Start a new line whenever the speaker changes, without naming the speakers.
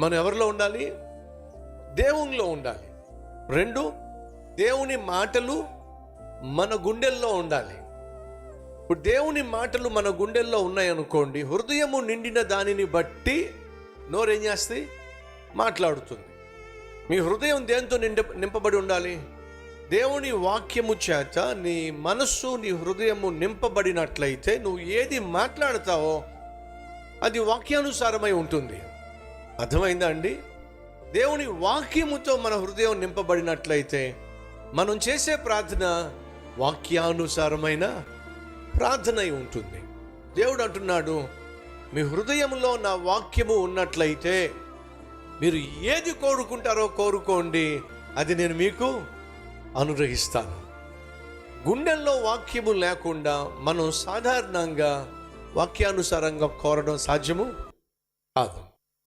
మనం ఎవరిలో ఉండాలి? దేవునిలో ఉండాలి. 2, దేవుని మాటలు మన గుండెల్లో ఉండాలి. ఇప్పుడు దేవుని మాటలు మన గుండెల్లో ఉన్నాయనుకోండి, హృదయము నిండిన దానిని బట్టి నోరేం చేస్తుంది? మాట్లాడుతుంది. మీ హృదయం దేంతో నింపబడి ఉండాలి? దేవుని వాక్యము చేత నీ మనస్సు, నీ హృదయము నింపబడినట్లయితే నువ్వు ఏది మాట్లాడతావో అది వాక్యానుసారమై ఉంటుంది. అర్థమైందా అండి? దేవుని వాక్యముతో మన హృదయం నింపబడినట్లయితే మనం చేసే ప్రార్థన వాక్యానుసారమైన ప్రార్థన అయి ఉంటుంది. దేవుడు అంటున్నాడు, మీ హృదయంలో నా వాక్యము ఉన్నట్లయితే మీరు ఏది కోరుకుంటారో కోరుకోండి, అది నేను మీకు అనుగ్రహిస్తాను. గుండెల్లో వాక్యము లేకుండా మనం సాధారణంగా వాక్యానుసారంగా కోరడం సాధ్యము కాదు.